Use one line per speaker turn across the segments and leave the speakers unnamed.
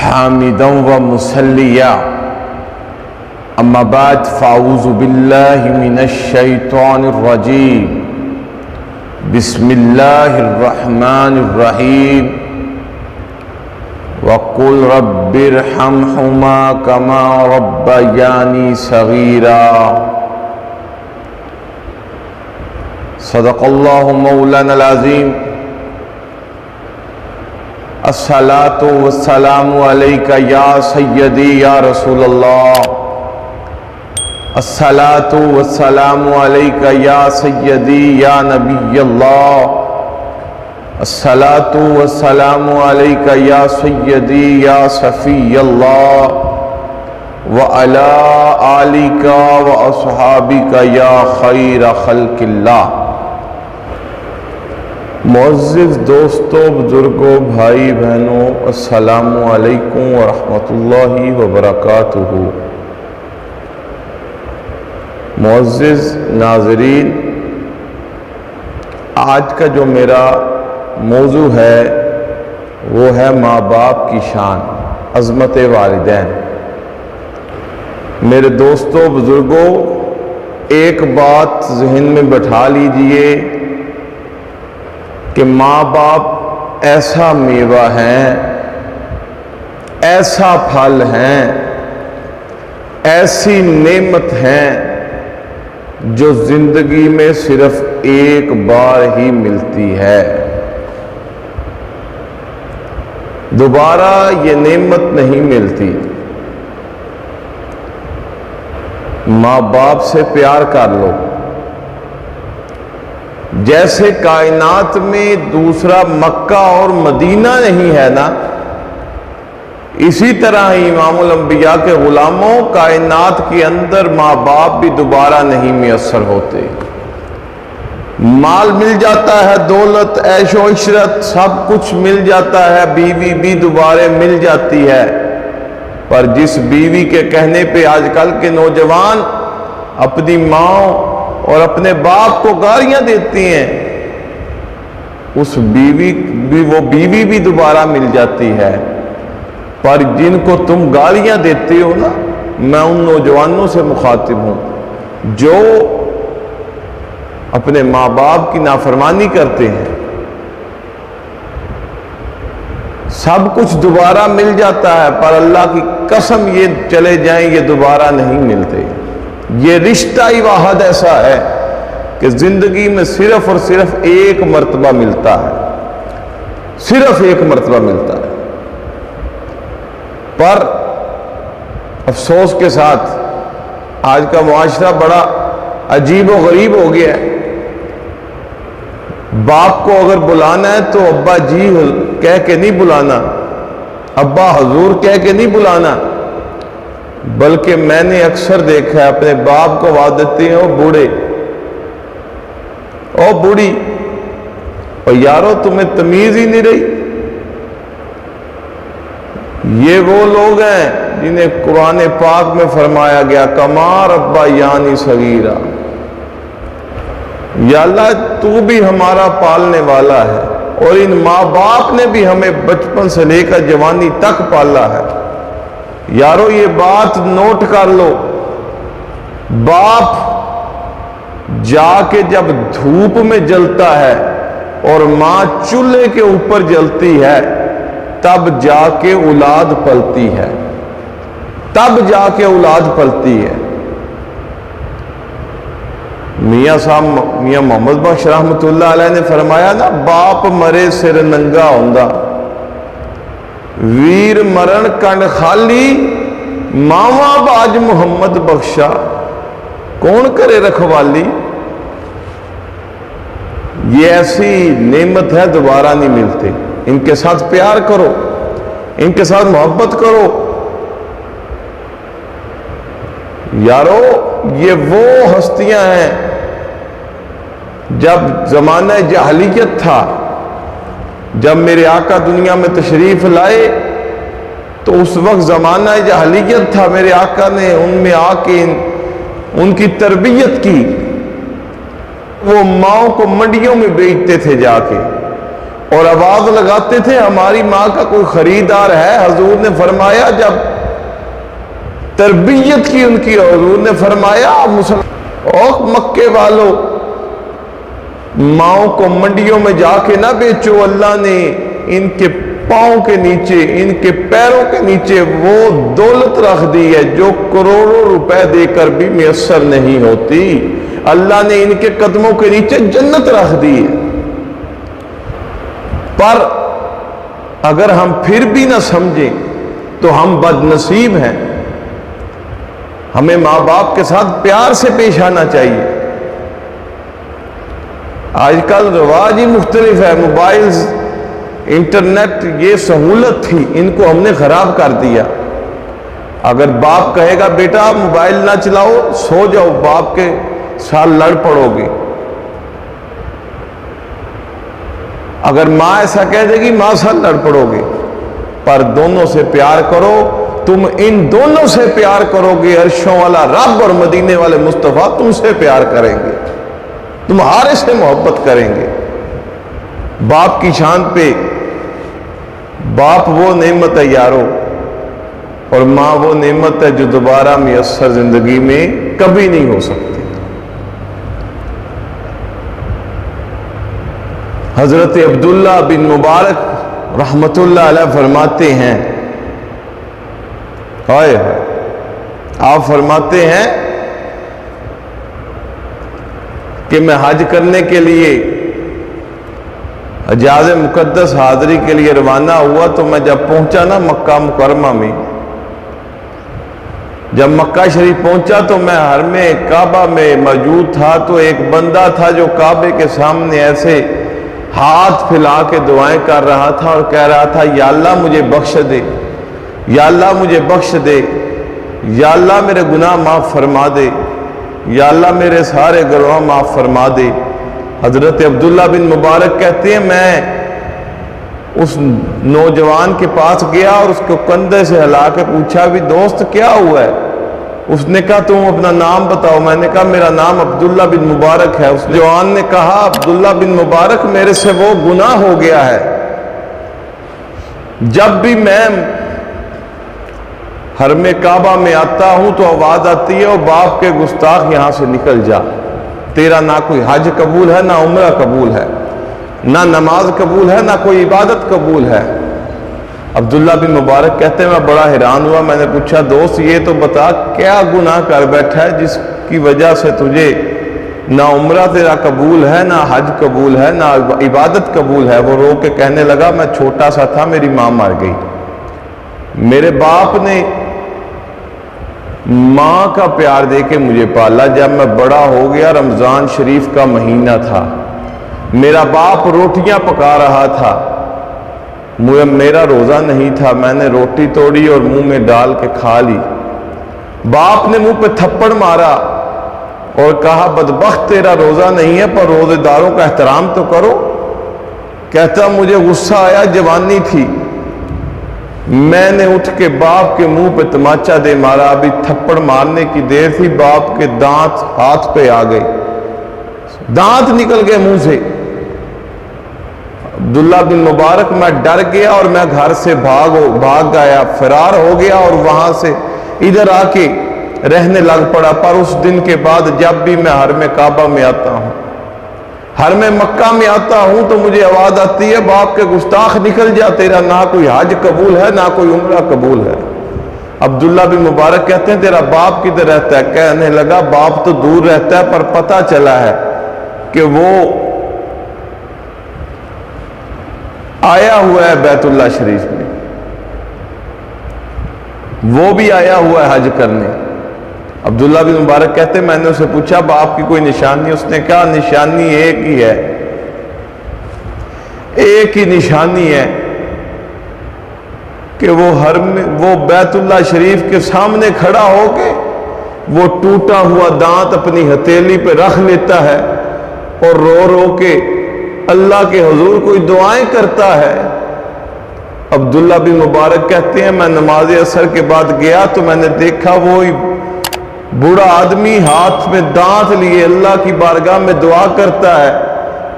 حامدا ومصليا اما بعد فاعوذ بالله من الشيطان الرجيم بسم الله الرحمن الرحيم وقل رب ارحمهما كما ربياني صغيرا صدق الله مولانا العظيم الصلاة والسلام عليك يا سيدي يا رسول الله الصلاة والسلام عليك يا سيدي يا نبي الله الصلاة والسلام عليك يا سيدي يا صفي الله وعلى آلك وأصحابك يا خير خلق الله۔ معزز دوستوں، بزرگوں، بھائی بہنوں، السلام علیکم ورحمۃ اللہ وبرکاتہ۔ معزز ناظرین، آج کا جو میرا موضوع ہے وہ ہے ماں باپ کی شان، عظمت والدین۔ میرے دوستوں، بزرگوں، ایک بات ذہن میں بٹھا لیجئے کہ ماں باپ ایسا میوہ ہیں، ایسا پھل ہیں، ایسی نعمت ہیں جو زندگی میں صرف ایک بار ہی ملتی ہے، دوبارہ یہ نعمت نہیں ملتی۔ ماں باپ سے پیار کر لو۔ جیسے کائنات میں دوسرا مکہ اور مدینہ نہیں ہے نا، اسی طرح ہی امام الانبیاء کے غلاموں، کائنات کے اندر ماں باپ بھی دوبارہ نہیں میسر ہوتے۔ مال مل جاتا ہے، دولت، عیش و عشرت، سب کچھ مل جاتا ہے، بیوی بھی دوبارہ مل جاتی ہے، پر جس بیوی کے کہنے پہ آج کل کے نوجوان اپنی ماں اور اپنے باپ کو گالیاں دیتی ہیں، وہ بیوی بھی دوبارہ مل جاتی ہے، پر جن کو تم گالیاں دیتے ہو نا، میں ان نوجوانوں سے مخاطب ہوں جو اپنے ماں باپ کی نافرمانی کرتے ہیں۔ سب کچھ دوبارہ مل جاتا ہے، پر اللہ کی قسم یہ چلے جائیں یہ دوبارہ نہیں ملتے۔ یہ رشتہ ہی واحد ایسا ہے کہ زندگی میں صرف اور صرف ایک مرتبہ ملتا ہے، صرف ایک مرتبہ ملتا ہے۔ پر افسوس کے ساتھ آج کا معاشرہ بڑا عجیب و غریب ہو گیا ہے۔ باپ کو اگر بلانا ہے تو ابا جی کہہ کے نہیں بلانا، ابا حضور کہہ کے نہیں بلانا، بلکہ میں نے اکثر دیکھا ہے اپنے باپ کو آواز دیتے ہیں او بوڑھے، او بوڑھی، اور یارو تمہیں تمیز ہی نہیں رہی۔ یہ وہ لوگ ہیں جنہیں قرآن پاک میں فرمایا گیا کما ربیانی صغیرا، یا اللہ تو بھی ہمارا پالنے والا ہے، اور ان ماں باپ نے بھی ہمیں بچپن سے لے کر جوانی تک پالا ہے۔ یارو یہ بات نوٹ کر لو، باپ جا کے جب دھوپ میں جلتا ہے اور ماں چولہے کے اوپر جلتی ہے، تب جا کے اولاد پلتی ہے، تب جا کے اولاد پلتی ہے۔ میاں صاحب میاں محمد بخش رحمۃ اللہ علیہ نے فرمایا نا، باپ مرے سر ننگا ہوندا، ویر مرن کنڈ خالی، ماواں باج محمد بخشا، کون کرے رکھوالی۔ یہ ایسی نعمت ہے دوبارہ نہیں ملتی۔ ان کے ساتھ پیار کرو، ان کے ساتھ محبت کرو۔ یارو یہ وہ ہستیاں ہیں، جب زمانہ جاہلیت تھا، جب میرے آقا دنیا میں تشریف لائے تو اس وقت زمانہ جاہلیت تھا، میرے آقا نے ان میں آ کے ان کی تربیت کی۔ وہ ماؤں کو منڈیوں میں بیچتے تھے جا کے، اور آواز لگاتے تھے ہماری ماں کا کوئی خریدار ہے. حضور نے فرمایا جب تربیت کی ان کی، حضور نے فرمایا اوہ مکے والوں، ماؤں کو منڈیوں میں جا کے نہ بیچو، اللہ نے ان کے پاؤں کے نیچے، ان کے پیروں کے نیچے وہ دولت رکھ دی ہے جو کروڑوں روپے دے کر بھی میسر نہیں ہوتی. اللہ نے ان کے قدموں کے نیچے جنت رکھ دی ہے. پر اگر ہم پھر بھی نہ سمجھیں تو ہم بد نصیب ہیں. ہمیں ماں باپ کے ساتھ پیار سے پیش آنا چاہیے. آج کل رواج ہی مختلف ہے. موبائلز، انٹرنیٹ، یہ سہولت تھی، ان کو ہم نے خراب کر دیا. اگر باپ کہے گا بیٹا موبائل نہ چلاؤ، سو جاؤ، باپ کے ساتھ لڑ پڑو گے. اگر ماں ایسا کہہ دے گی، ماں ساتھ لڑ پڑو گے. پر دونوں سے پیار کرو. تم ان دونوں سے پیار کرو گے، عرشوں والا رب اور مدینے والے مصطفیٰ تم سے پیار کریں گے، تمہارے سے محبت کریں گے. باپ کی شان پہ، باپ وہ نعمت ہے یارو، اور ماں وہ نعمت ہے جو دوبارہ میسر زندگی میں کبھی نہیں ہو سکتی. حضرت عبداللہ بن مبارک رحمت اللہ علیہ فرماتے ہیں، آپ فرماتے ہیں کہ میں حج کرنے کے لیے حجاز مقدس حاضری کے لیے روانہ ہوا تو میں جب پہنچا نا مکہ مکرمہ میں، جب مکہ شریف پہنچا تو میں حرم کعبہ میں موجود تھا. تو ایک بندہ تھا جو کعبے کے سامنے ایسے ہاتھ پھیلا کے دعائیں کر رہا تھا اور کہہ رہا تھا یا اللہ مجھے بخش دے، یا اللہ مجھے بخش دے، یا اللہ میرے گناہ معاف فرما دے، یا اللہ میرے سارے گناہ معاف فرما دے. حضرت عبداللہ بن مبارک کہتے ہیں میں اس نوجوان کے پاس گیا اور اس کو کندھے سے ہلا کے پوچھا بھی دوست کیا ہوا ہے؟ اس نے کہا تم اپنا نام بتاؤ. میں نے کہا میرا نام عبداللہ بن مبارک ہے. اس جوان نے کہا عبداللہ بن مبارک میرے سے وہ گناہ ہو گیا ہے، جب بھی میں حرم کعبہ میں آتا ہوں تو آواز آتی ہے اور باپ کے گستاخ یہاں سے نکل جا، تیرا نہ کوئی حج قبول ہے، نہ عمرہ قبول ہے، نہ نماز قبول ہے، نہ کوئی عبادت قبول ہے. عبداللہ بن مبارک کہتے ہیں میں بڑا حیران ہوا. میں نے پوچھا دوست یہ تو بتا کیا گناہ کر بیٹھا ہے جس کی وجہ سے تجھے نہ عمرہ تیرا قبول ہے، نہ حج قبول ہے، نہ عبادت قبول ہے. وہ رو کے کہنے لگا میں چھوٹا سا تھا، میری ماں مر گئی. میرے باپ نے ماں کا پیار دے کے مجھے پالا. جب میں بڑا ہو گیا رمضان شریف کا مہینہ تھا، میرا باپ روٹیاں پکا رہا تھا، میرا روزہ نہیں تھا. میں نے روٹی توڑی اور منہ میں ڈال کے کھا لی. باپ نے منہ پہ تھپڑ مارا اور کہا بدبخت تیرا روزہ نہیں ہے پر روزے داروں کا احترام تو کرو. کہتا مجھے غصہ آیا، جوانی تھی، میں نے اٹھ کے باپ کے منہ پہ تماچا دے مارا. ابھی تھپڑ مارنے کی دیر تھی، باپ کے دانت ہاتھ پہ آ گئے، دانت نکل گئے منہ سے. عبداللہ بن مبارک میں ڈر گیا اور میں گھر سے بھاگ گیا، فرار ہو گیا اور وہاں سے ادھر آ کے رہنے لگ پڑا. پر اس دن کے بعد جب بھی میں حرم کعبہ میں آتا ہوں، حرم مکہ میں آتا ہوں تو مجھے آواز آتی ہے باپ کے گستاخ نکل جا، تیرا نہ کوئی حج قبول ہے، نہ کوئی عمرہ قبول ہے. عبداللہ بن مبارک کہتے ہیں تیرا باپ کدھر رہتا ہے؟ کہنے لگا باپ تو دور رہتا ہے پر پتہ چلا ہے کہ وہ آیا ہوا ہے بیت اللہ شریف میں، وہ بھی آیا ہوا ہے حج کرنے. عبداللہ بن مبارک کہتے ہیں میں نے اسے پوچھا باپ کی کوئی نشانی؟ اس نے کہا نشانی ایک ہی ہے، ایک ہی نشانی ہے کہ وہ بیت اللہ شریف کے سامنے کھڑا ہو کے وہ ٹوٹا ہوا دانت اپنی ہتھیلی پہ رکھ لیتا ہے اور رو رو کے اللہ کے حضور کوئی دعائیں کرتا ہے. عبداللہ بن مبارک کہتے ہیں میں نماز عصر کے بعد گیا تو میں نے دیکھا وہی بوڑھا آدمی ہاتھ میں دانت لیے اللہ کی بارگاہ میں دعا کرتا ہے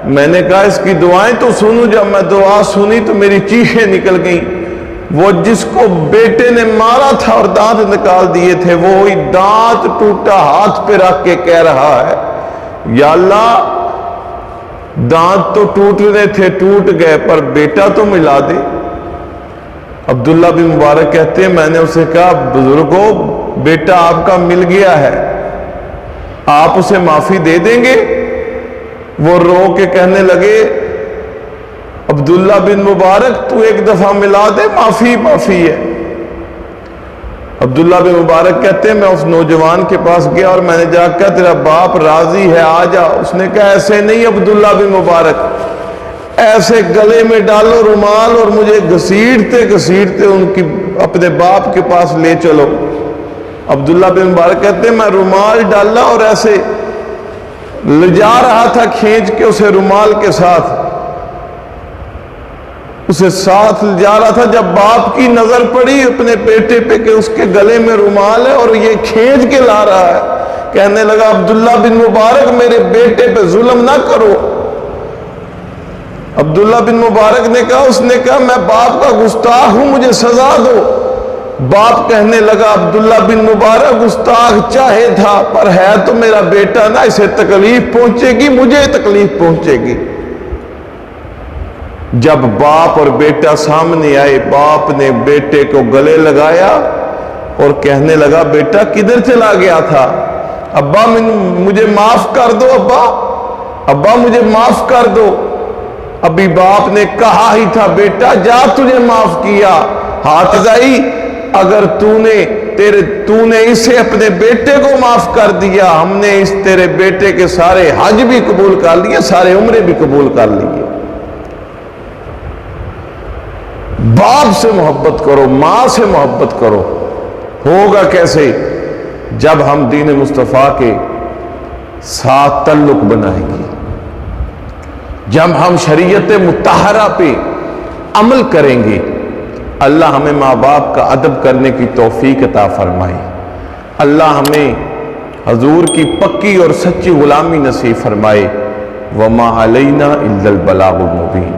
میں نے کہا اس کی دعائیں تو سنوں. جب میں دعا سنی تو میری چیخیں نکل گئیں. وہ جس کو بیٹے نے مارا تھا اور دانت نکال دیے تھے، وہی دانت ٹوٹا ہاتھ پہ رکھ کے کہہ رہا ہے یا اللہ دانت تو ٹوٹنے تھے، ٹوٹ گئے، پر بیٹا تو ملا دے. عبداللہ بن مبارک کہتے ہیں میں نے اسے کہا بزرگوں بیٹا آپ کا مل گیا ہے، آپ اسے معافی دے دیں گے؟ وہ رو کے کہنے لگے عبداللہ بن مبارک تو ایک دفعہ ملا دے، معافی معافی ہے. عبداللہ بن مبارک کہتے ہیں میں اس نوجوان کے پاس گیا اور میں نے جا کہا تیرا باپ راضی ہے آ جا. اس نے کہا ایسے نہیں عبداللہ بن مبارک، ایسے گلے میں ڈالو رومال اور مجھے گھسیٹتے گھسیٹتے ان کی اپنے باپ کے پاس لے چلو. عبداللہ بن مبارک کہتے ہیں میں رومال ڈالا اور ایسے لجا رہا تھا کھینچ کے اسے رومال کے ساتھ، اسے ساتھ جا رہا تھا. جب باپ کی نظر پڑی اپنے بیٹے پہ کہ اس کے گلے میں رومال ہے اور یہ کھینچ کے لا رہا ہے، کہنے لگا عبداللہ بن مبارک میرے بیٹے پہ ظلم نہ کرو. عبداللہ بن مبارک نے کہا، اس نے کہا میں باپ کا گستاخ ہوں مجھے سزا دو. باپ کہنے لگا عبداللہ بن مبارک گستاخ چاہے تھا پر ہے تو میرا بیٹا نا، اسے تکلیف پہنچے گی مجھے تکلیف پہنچے گی. جب باپ اور بیٹا سامنے آئے باپ نے بیٹے کو گلے لگایا اور کہنے لگا بیٹا کدھر چلا گیا تھا؟ ابا مجھے معاف کر دو، ابا مجھے معاف کر دو. ابھی باپ نے کہا ہی تھا بیٹا جا تجھے معاف کیا. ہاتھ جائی اگر تو نے اسے اپنے بیٹے کو معاف کر دیا، ہم نے اس تیرے بیٹے کے سارے حج بھی قبول کر لیے، سارے عمرے بھی قبول کر لیے. باپ سے محبت کرو، ماں سے محبت کرو. ہوگا کیسے؟ جب ہم دین مصطفیٰ کے ساتھ تعلق بنائیں گے، جب ہم شریعت مطہرہ پہ عمل کریں گے. اللہ ہمیں ماں باپ کا ادب کرنے کی توفیق عطا فرمائے. اللہ ہمیں حضور کی پکی اور سچی غلامی نصیب فرمائے. وما علینا الا البلاغ المبین.